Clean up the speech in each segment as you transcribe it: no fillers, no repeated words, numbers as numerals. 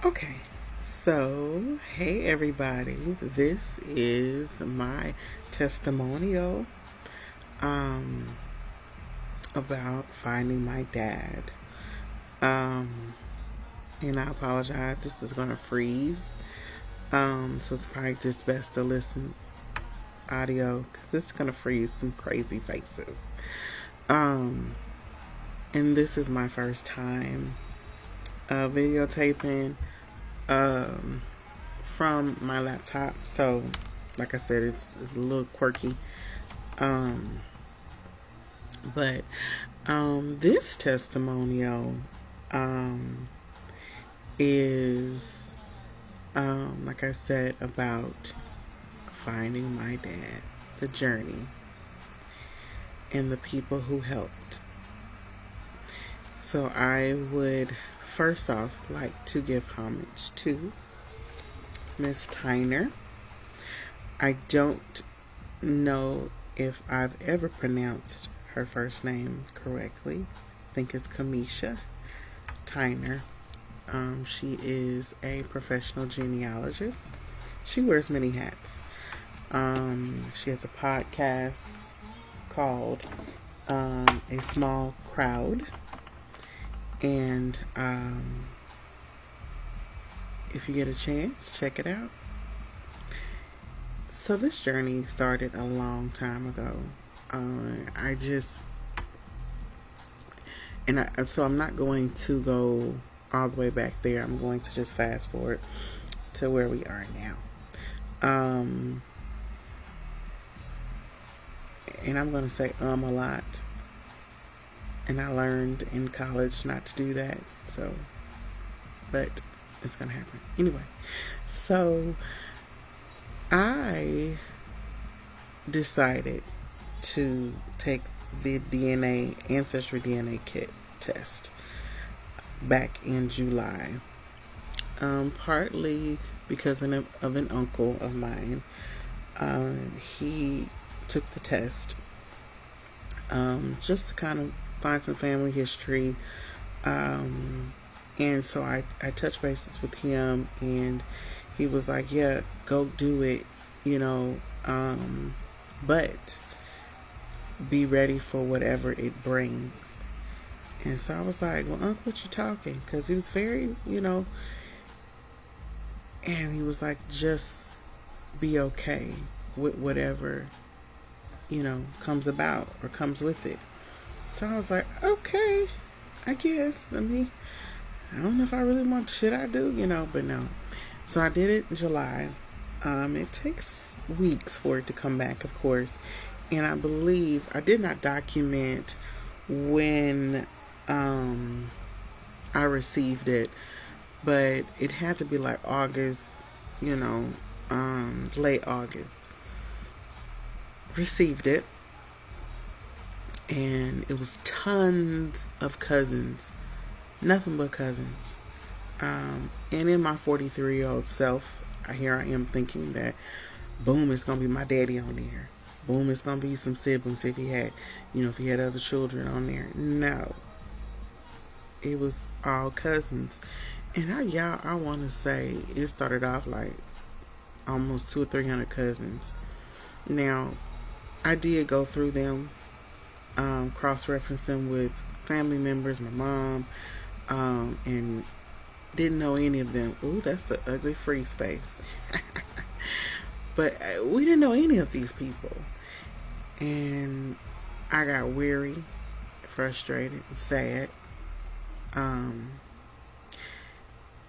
Okay, so hey everybody, this is my testimonial um, about finding my dad. Um, and I apologize, this is gonna freeze. So it's probably just best to listen audio because this is gonna freeze some crazy faces. Um, and this is my first time videotaping. Um, from my laptop. So, like I said, it's a little quirky. Um, but this testimonial um, is, like I said, about finding my dad, the journey, and the people who helped. So, I would first off like to give homage to Miss Tyner. I don't know if I've ever pronounced her first name correctly. I think it's Kamiasha Tyner. She is a professional genealogist. She wears many hats. She has a podcast called A Small Crowd. And if you get a chance, check it out. So this journey started a long time ago. So I'm not going to go all the way back there. I'm going to just fast forward to where we are now. And I'm going to say a lot. And I learned in college not to do that. But it's going to happen. Anyway, so I decided to take the Ancestry DNA kit test back in July. Partly because of an uncle of mine. He took the test just to kind of find some family history. And so I touched bases with him, and he was like, yeah, go do it, but be ready for whatever it brings. And so I was like, well, Uncle, what you talking? Because he was very, and he was like, just be okay with whatever, comes about or comes with it. So I was like, okay, I guess. I don't know if I really want, should I do, but no. So I did it in July. It takes weeks for it to come back, of course. And I believe I did not document when I received it, but it had to be like August, late August. Received it, and it was tons of cousins, nothing but cousins. And in my 43-year-old self, here I am thinking that, boom, it's gonna be my daddy on there. Boom, it's gonna be some siblings if he had, if he had other children on there. No, it was all cousins, and I want to say it started off like almost 200 or 300 cousins. Now, I did go through them, cross-reference them with family members, my mom, and didn't know any of them. Ooh, that's an ugly freeze face. But we didn't know any of these people. And I got weary, frustrated, sad. And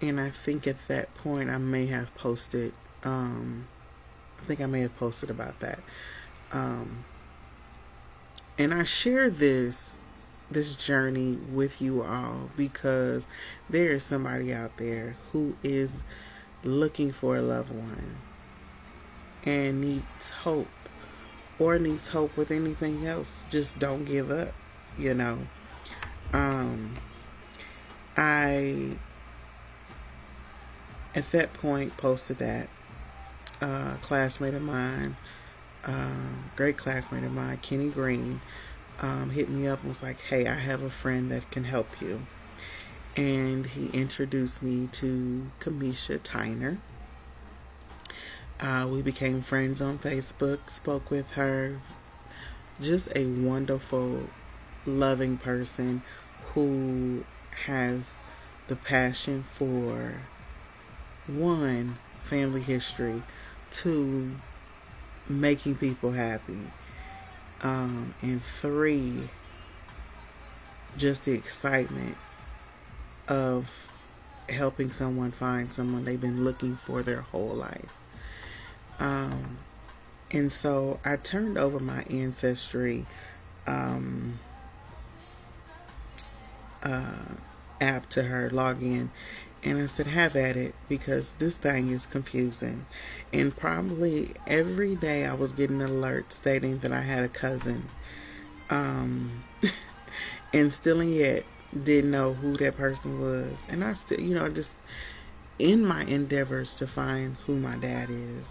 I think at that point I may have posted, about that. And I share this journey with you all because there is somebody out there who is looking for a loved one and needs hope, or needs hope with anything else. Just don't give up, I at that point posted that classmate of mine, great classmate of mine, Kenny Green, hit me up and was like, hey, I have a friend that can help you. and he introduced me to Kamiasha Tyner. We became friends on Facebook, spoke with her. Just a wonderful, loving person who has the passion for, one, family history, two, making people happy, and three, just the excitement of helping someone find someone they've been looking for their whole life. And so I turned over my ancestry app to her, log in, and I said, have at it, because this thing is confusing. And probably every day I was getting an alert stating that I had a cousin. And still and yet didn't know who that person was. And I still, just in my endeavors to find who my dad is,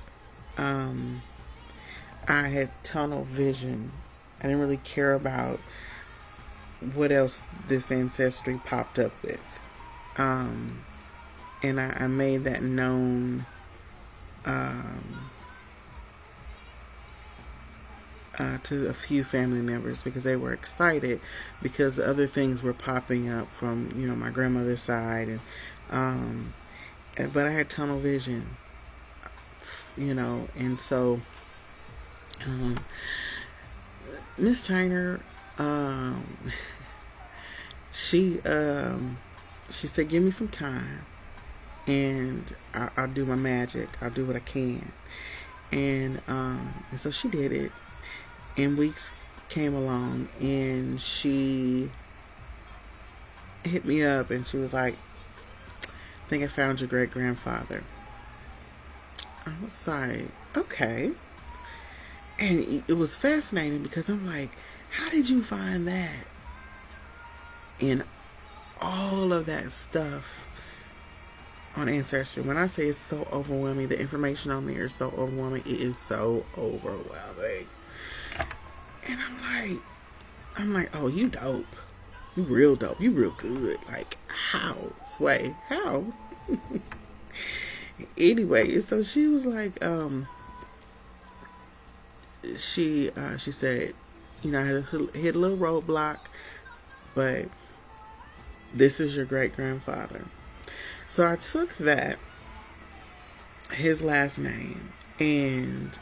I had tunnel vision. I didn't really care about what else this ancestry popped up with. And I made that known to a few family members, because they were excited because other things were popping up from my grandmother's side, and but I had tunnel vision, and so Miss Tyner, she said, give me some time and I'll do my magic. I'll do what I can. And so she did it. And weeks came along, and she hit me up, and she was like, I think I found your great grandfather. I was like, okay. And it was fascinating, because I'm like, how did you find that? And all of that stuff on Ancestry. When I say it's so overwhelming, the information on there is so overwhelming. It is so overwhelming. And I'm like, oh, you dope. You real dope. You real good. Like, how? Sway, how? Anyway, so she was like, she said, I had hit a little roadblock, but this is your great grandfather. So I took that, his last name, and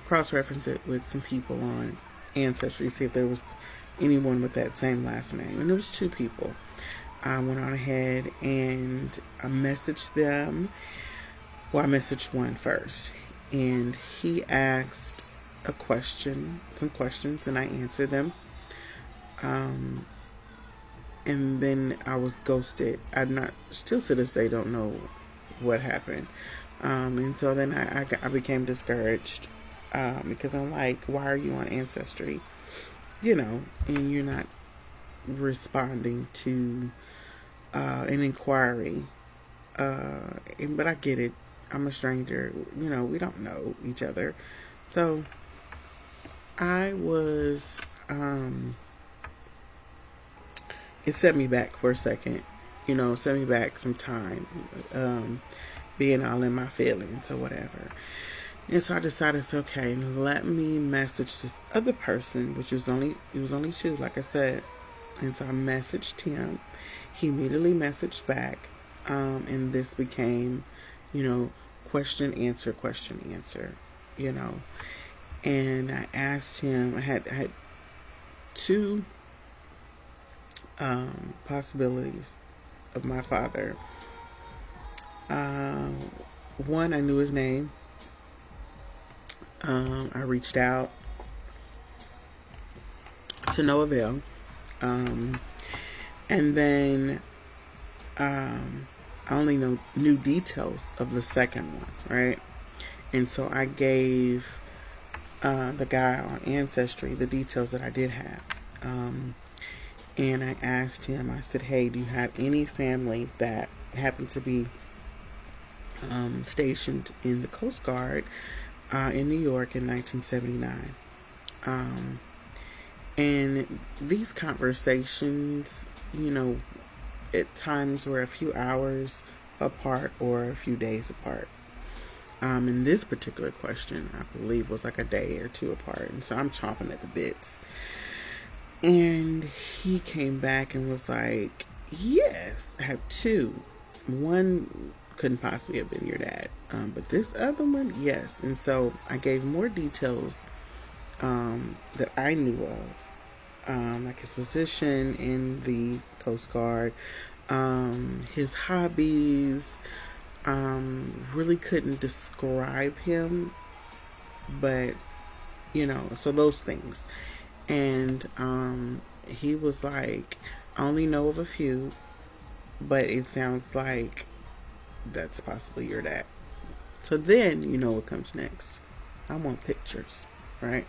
cross-reference it with some people on Ancestry, see if there was anyone with that same last name. And there was 2 people. I went on ahead and I messaged them. Well, I messaged one first, and he asked some questions, and I answered them. And then I was ghosted. Still to this day, don't know what happened. And so then I became discouraged, because I'm like, why are you on Ancestry? And you're not responding to an inquiry. But I get it. I'm a stranger. We don't know each other. So I was, it set me back for a second, set me back some time, being all in my feelings or whatever. And so I decided, okay, let me message this other person, which was only 2, like I said. And so I messaged him. He immediately messaged back, and this became, question answer, And I asked him. I had 2 possibilities of my father. One, I knew his name. I reached out to no avail. And then I only knew details of the second one, right? And so I gave the guy on Ancestry the details that I did have. And I asked him, I said, hey, do you have any family that happened to be stationed in the Coast Guard in New York in 1979? And these conversations, at times were a few hours apart or a few days apart. In this particular question, I believe was like a day or two apart. And so I'm chomping at the bits. And he came back and was like, yes, I have two. One couldn't possibly have been your dad. But this other one, yes. And so I gave more details that I knew of, like his position in the Coast Guard, his hobbies. Really couldn't describe him, but so those things. And he was like, I only know of a few, but it sounds like that's possibly your dad. So then what comes next. I want pictures, right?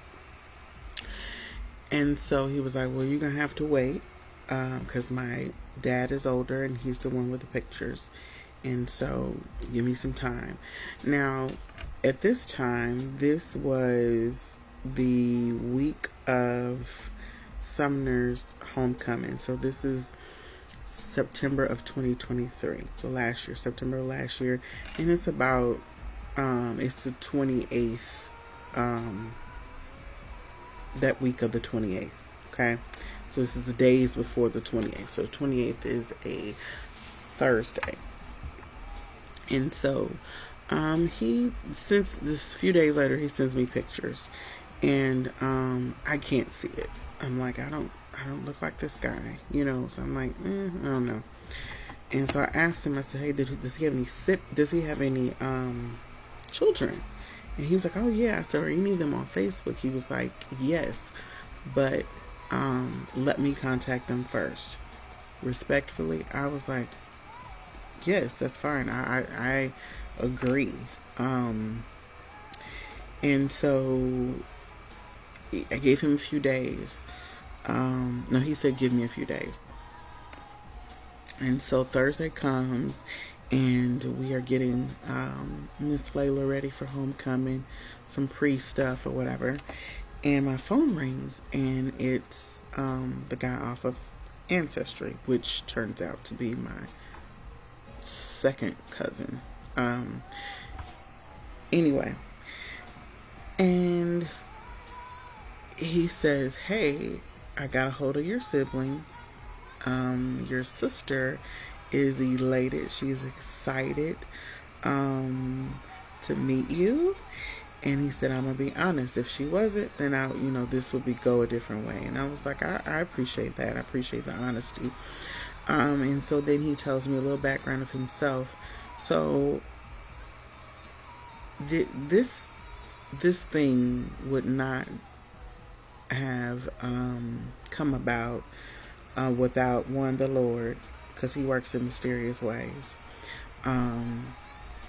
And so he was like, well, you're gonna have to wait, because my dad is older and he's the one with the pictures, and so give me some time. Now, at this time, this was the week of Sumner's homecoming. So this is September of 2023. So last year, September of last year. And it's about, it's the 28th, that week of the 28th. Okay. So this is the days before the 28th. So the 28th is a Thursday. And so, since this few days later, he sends me pictures, and I can't see it. I'm like, I don't look like this guy, So I'm like, I don't know. And so I asked him. I said, hey, does he have any children? And he was like, oh yeah. I said, are any of them on Facebook? He was like, yes, but let me contact them first. Respectfully, I was like, yes, that's fine. I agree. And so I gave him a few days. No, he said, give me a few days. And so Thursday comes, and we are getting Miss Layla ready for homecoming, some pre-stuff or whatever. And my phone rings, and it's the guy off of Ancestry, which turns out to be my second cousin. Anyway, and he says, hey, I got a hold of your siblings. Your sister is elated. She's excited to meet you. And he said, I'm gonna be honest, if she wasn't, then this would go a different way. And I was like, I appreciate that. I appreciate the honesty. And so then he tells me a little background of himself. So this thing would not have come about without the Lord, because he works in mysterious ways.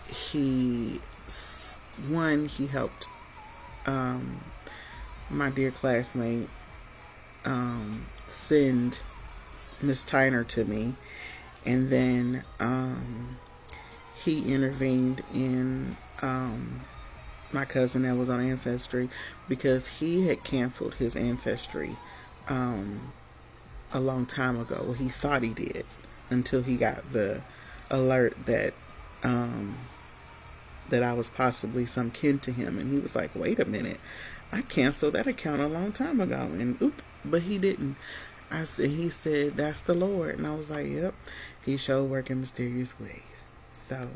He helped my dear classmate send Miss Tyner to me, and then he intervened in my cousin that was on Ancestry, because he had canceled his Ancestry a long time ago. Well, he thought he did, until he got the alert that that I was possibly some kin to him, and he was like, wait a minute, I canceled that account a long time ago, and but he didn't. He said, that's the Lord. And I was like, yep, he showed work in mysterious ways. So,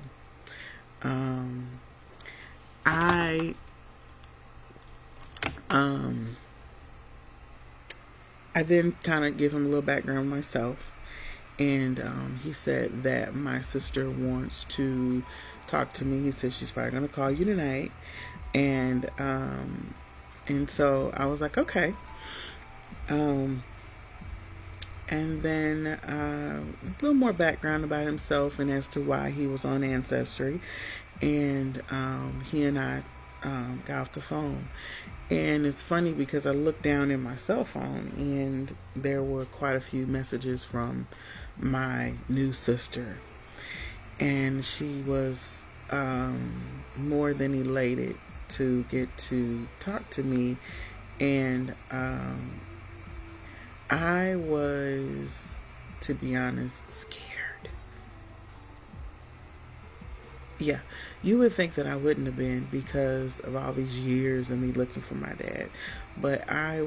I then kind of give him a little background myself. And he said that my sister wants to talk to me. He said she's probably going to call you tonight. And so I was like, okay. And then a little more background about himself and as to why he was on Ancestry. And he and I got off the phone. And it's funny because I looked down in my cell phone, and there were quite a few messages from my new sister. And she was more than elated to get to talk to me. And I was, to be honest, scared. Yeah, you would think that I wouldn't have been because of all these years of me looking for my dad. But I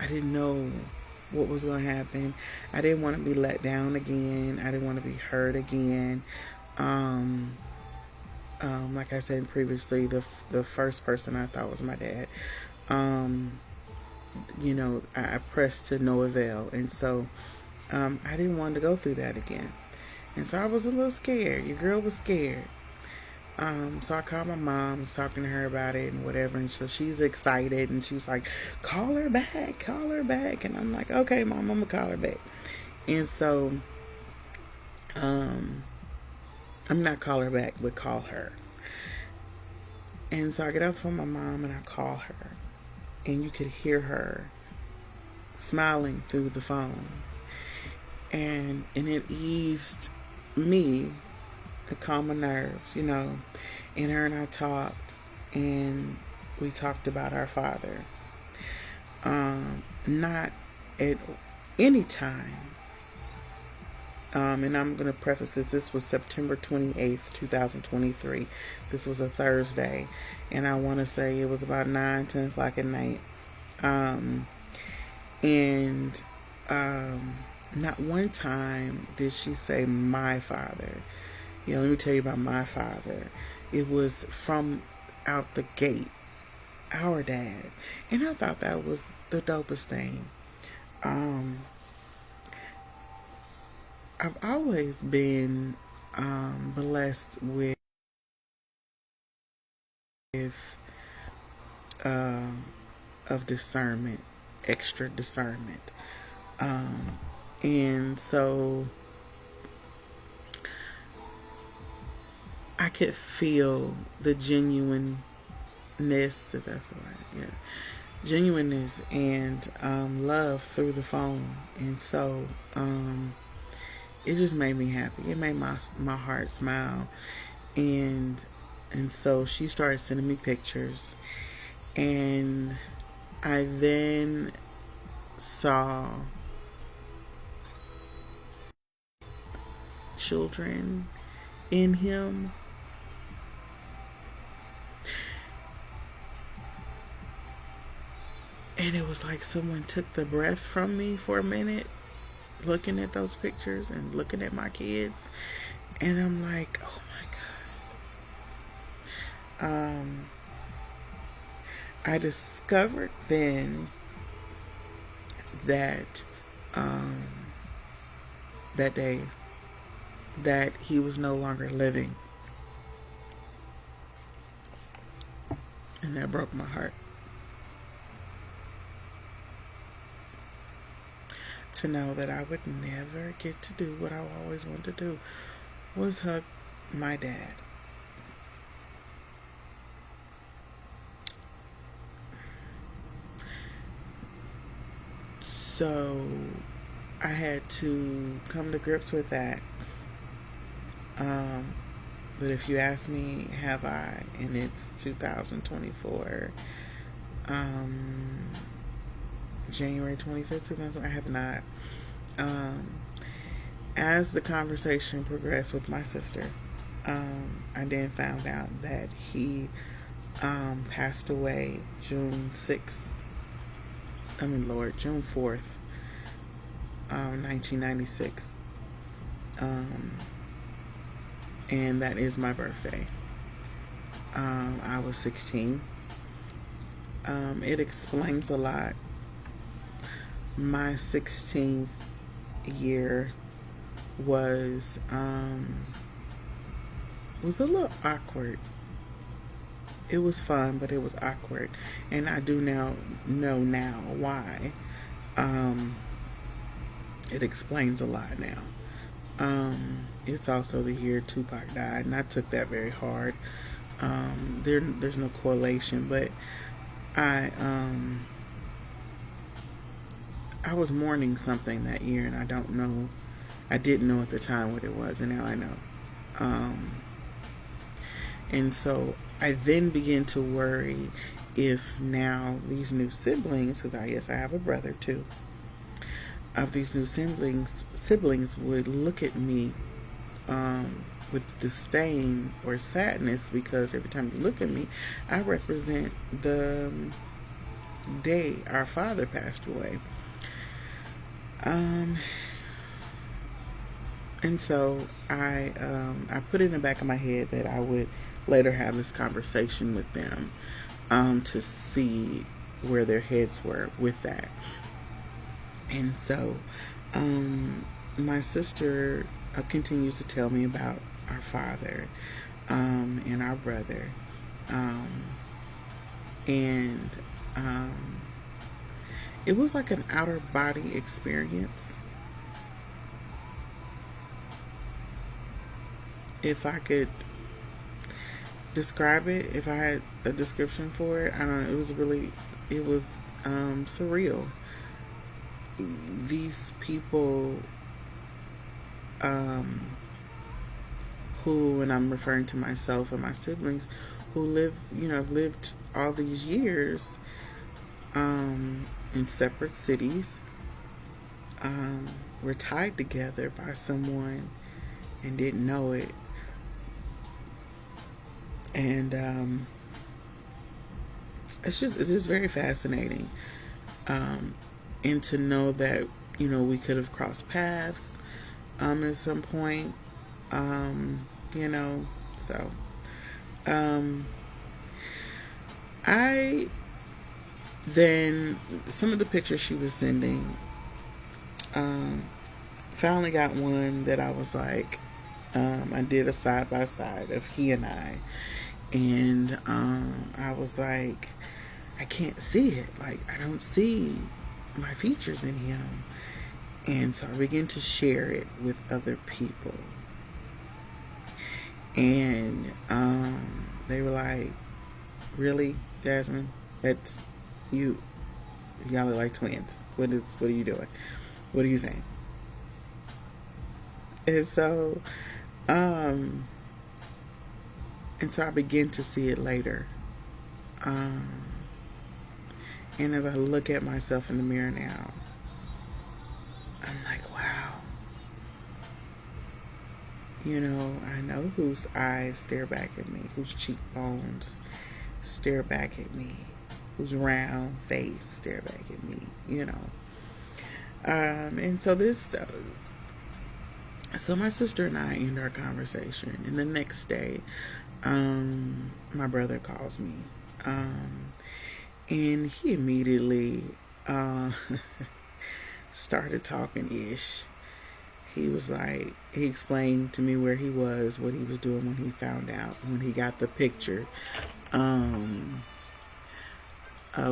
didn't know what was going to happen. I didn't want to be let down again. I didn't want to be hurt again. Um, like I said previously, the first person I thought was my dad. Um, I pressed to no avail. And so I didn't want to go through that again. And so I was a little scared. Your girl was scared. So I called my mom, was talking to her about it and whatever, and so she's excited and she's like, call her back, call her back. And I'm like, okay, mom, I'm gonna call her back. And so, um, I'm not call her back, but call her. And so I get up from my mom and I call her, and you could hear her smiling through the phone, and it eased me, to calm my nerves, And her and I talked, and we talked about our father. Not at any time. And I'm going to preface this. This was September 28th, 2023. This was a Thursday. And I want to say it was about 9, 10 o'clock at night. And not one time did she say my father. Let me tell you about my father. It was from out the gate, our dad. And I thought that was the dopest thing. I've always been blessed with of discernment, extra discernment. And so I could feel the genuineness, if that's the word, yeah, genuineness and love through the phone. And so it just made me happy. It made my heart smile. And so she started sending me pictures, and I then saw children in him. And it was like someone took the breath from me for a minute, looking at those pictures and looking at my kids. And I'm like, oh my God. I discovered then that that day that he was no longer living. And that broke my heart. To know that I would never get to do what I always wanted to do, was hug my dad. So I had to come to grips with that. But if you ask me, have I? And it's 2024, January 25th, 2024. I have not. As the conversation progressed with my sister, I then found out that he passed away June 4th, 1996. And that is my birthday. I was 16. It explains a lot. My 16th year was a little awkward. It was fun, but it was awkward, and I do know now why. It explains a lot now. It's also the year Tupac died, and I took that very hard. There's no correlation, but I was mourning something that year, and I didn't know at the time what it was, and now I know. And so I then begin to worry if now these new siblings, because I have a brother too, of these new siblings would look at me with disdain or sadness, because every time you look at me, I represent the day our father passed away. And so I put it in the back of my head that I would later have this conversation with them to see where their heads were with that. And so my sister continues to tell me about our father and our brother. And it was like an outer body experience. If I could describe it, if I had a description for it, I don't know. It was surreal. These people, who, and I'm referring to myself and my siblings, who lived all these years, in separate cities, were tied together by someone and didn't know it. And it's just very fascinating, and to know that we could have crossed paths at some point, so I then, some of the pictures she was sending, finally got one that I was like, I did a side by side of he and I. And I was like, I can't see it. Like, I don't see my features in him. And so I began to share it with other people. And they were like, really, Jasmine? That's you. Y'all are like twins. What are you doing? What are you saying? And so I began to see it later. And as I look at myself in the mirror now, I'm like, wow. I know whose eyes stare back at me, whose cheekbones stare back at me, whose round face stare back at me, And so so my sister and I end our conversation, and the next day, my brother calls me, and he immediately started talking ish. He was like, he explained to me where he was, what he was doing when he found out, when he got the picture of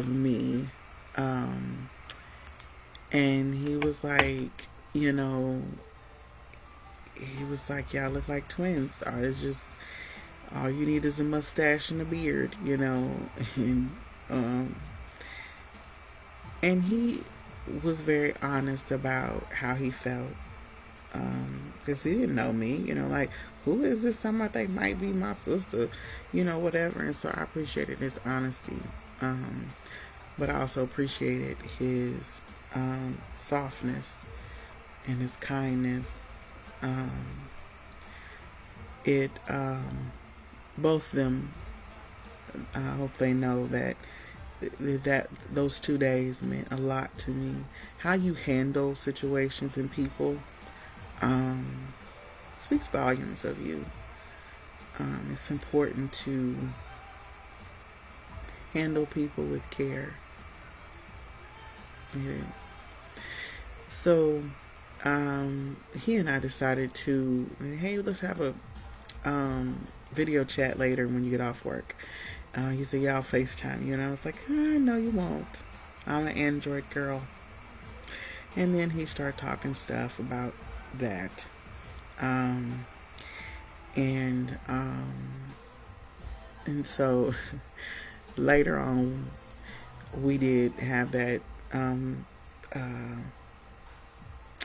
me, and he was like, he was like, y'all look like twins. It's just, all you need is a mustache and a beard, and he was very honest about how he felt, because he didn't know me, like, who is this? Someone I think might be my sister, whatever. And so I appreciated his honesty, but I also appreciated his softness and his kindness. Both of them, I hope they know that those 2 days meant a lot to me. How you handle situations and people speaks volumes of you. It's important to handle people with care. It is. So he and I decided to, hey, let's have a video chat later when you get off work. He said, yeah, I'll FaceTime you. And I was like, no, you won't. I'm an Android girl. And then he started talking stuff about that. And so later on, we did have that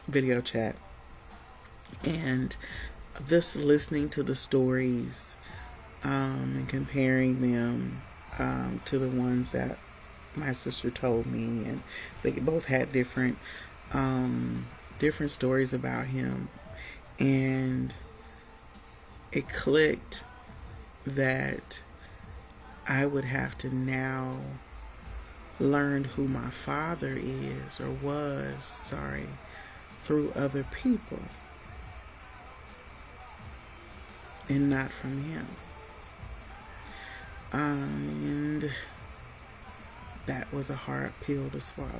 video chat. And just listening to the stories and comparing them to the ones that my sister told me, and they both had different stories about him, and it clicked that I would have to now learn who my father is or was, through other people and not from him. And that was a hard pill to swallow.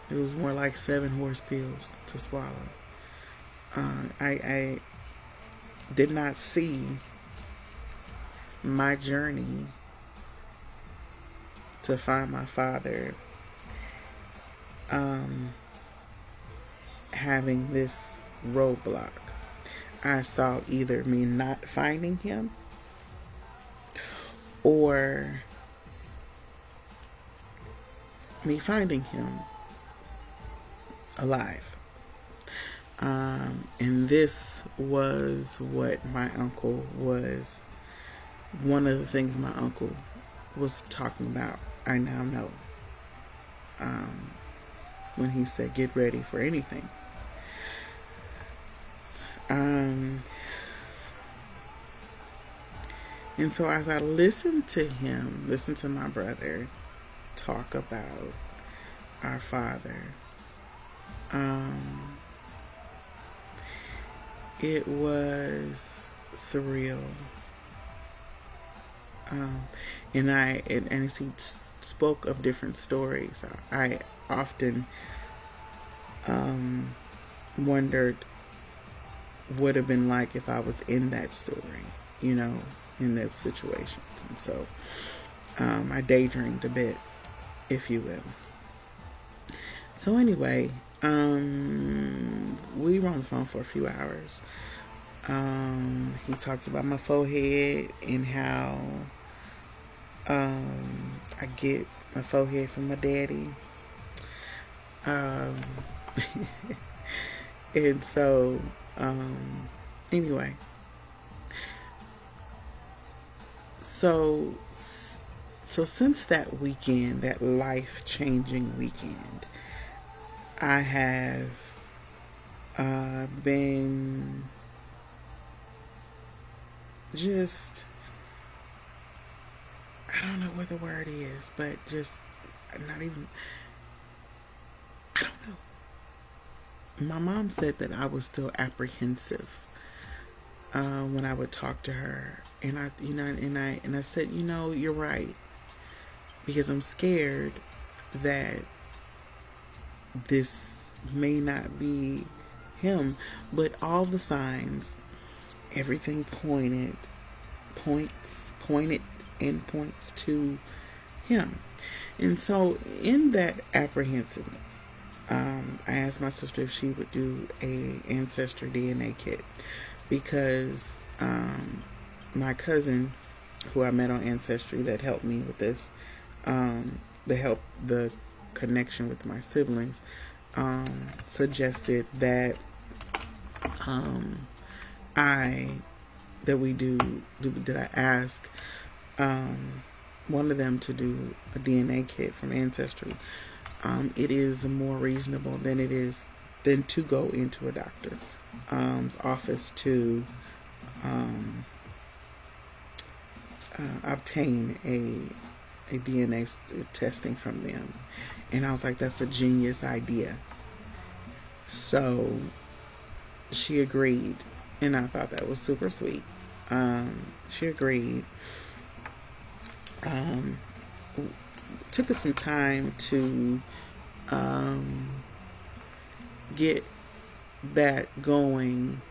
It was more like 7 horse pills to swallow. I did not see my journey to find my father having this roadblock. I saw either me not finding him or me finding him alive. And this was what my uncle was, one of the things my uncle was talking about, I now know, when he said, get ready for anything. And so as I listened to my brother talk about our father, it was surreal. And as he spoke of different stories, I often wondered what it would have been like if I was in that story, in that situation. And so I daydreamed a bit, if you will. So anyway, we were on the phone for a few hours. He talks about my forehead and how I get my forehead from my daddy. And so anyway, so since that weekend, that life-changing weekend, I have been just, I don't know what the word is, but just not even, I don't know. My mom said that I was still apprehensive when I would talk to her, and I said, you're right, because I'm scared that this may not be him, but all the signs, everything pointed and points to him. And so in that apprehensiveness, I asked my sister if she would do a ancestry DNA kit, because my cousin, who I met on Ancestry, that helped me with this, the connection with my siblings, suggested that I ask one of them to do a DNA kit from Ancestry. It is more reasonable than to go into a doctor's office to obtain a DNA testing from them. And I was like, that's a genius idea. So she agreed, and I thought that was super sweet. She agreed. Took us some time to get that going.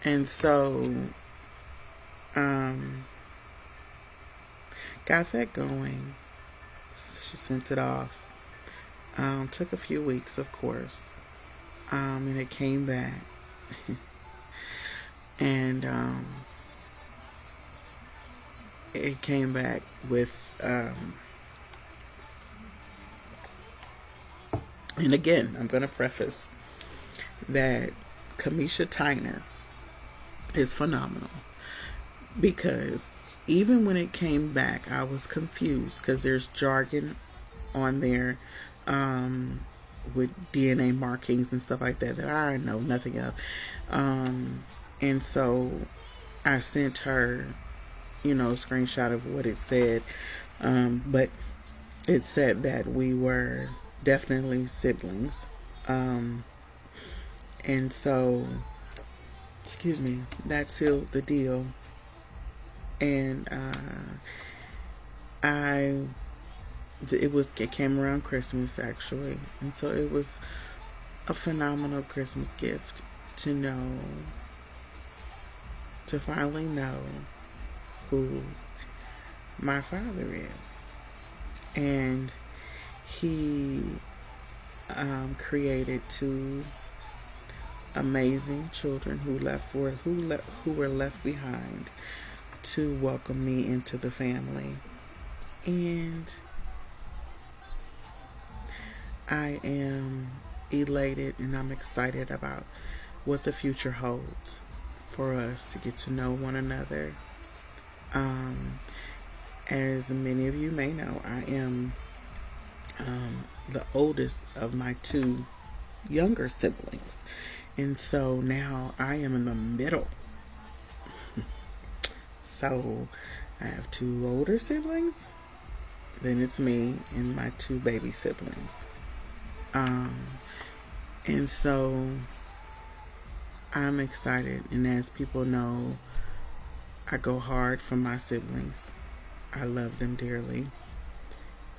And so got that going. She sent it off. Took a few weeks, of course. And it came back. And it came back with And again, I'm going to preface that Kamiasha Tyner is phenomenal, because even when it came back, I was confused because there's jargon on there, with DNA markings and stuff like that that I know nothing of. And so I sent her, a screenshot of what it said. But it said that we were definitely siblings. And so, excuse me, that sealed the deal. And it came around Christmas, actually, and so it was a phenomenal Christmas gift to finally know who my father is. And he created two amazing children who were left behind to welcome me into the family. And I am elated and I'm excited about what the future holds for us to get to know one another. As many of you may know, I am the oldest of my two younger siblings. And so now I am in the middle. So I have two older siblings, then it's me and my two baby siblings. And so I'm excited, and as people know, I go hard for my siblings. I love them dearly.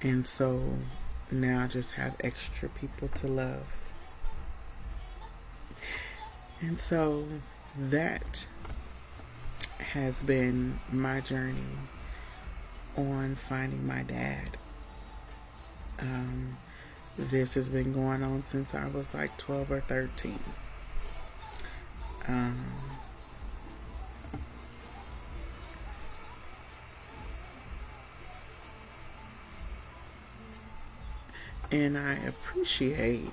And so now I just have extra people to love. And so that has been my journey on finding my dad. This has been going on since I was like 12 or 13. And I appreciate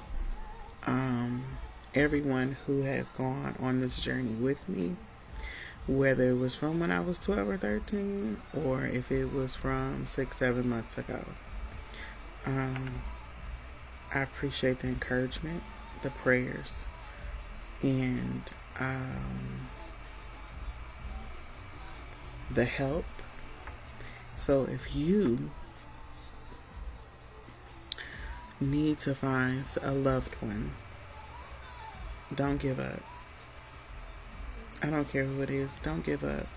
everyone who has gone on this journey with me, whether it was from when I was 12 or 13 or if it was from 6-7 months ago. I appreciate the encouragement, the prayers, and the help. So if you need to find a loved one, don't give up. I don't care who it is, don't give up.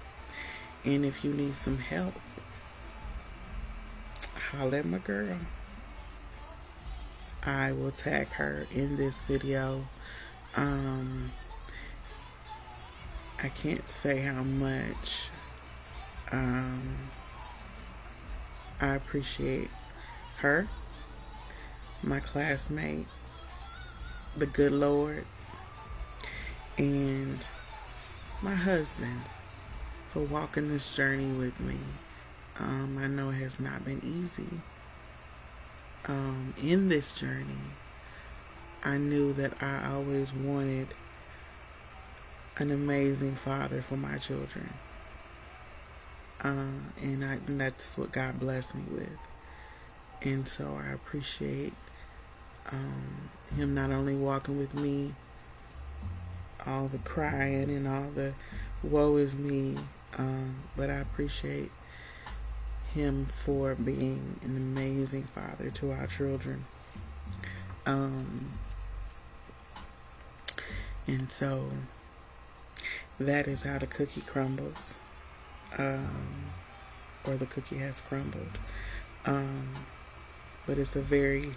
And if you need some help, holler at my girl. I will tag her in this video. I can't say how much I appreciate her, my classmate, the good Lord, and my husband for walking this journey with me. I know it has not been easy. In this journey, I knew that I always wanted an amazing father for my children. And that's what God blessed me with. And so I appreciate him not only walking with me, all the crying and all the woe is me, but I appreciate him for being an amazing father to our children. And so that is how the cookie crumbles, or the cookie has crumbled. But it's a very,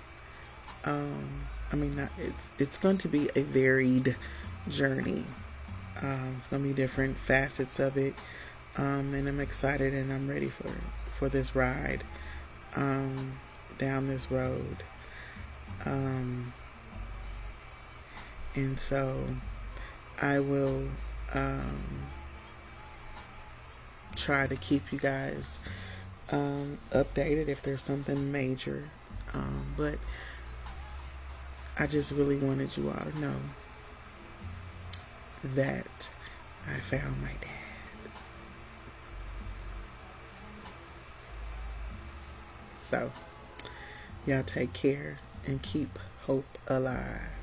it's going to be a varied journey. It's going to be different facets of it. And I'm excited and I'm ready for this ride, down this road. And so I will try to keep you guys updated if there's something major. But I just really wanted you all to know that I found my dad. So, y'all take care and keep hope alive.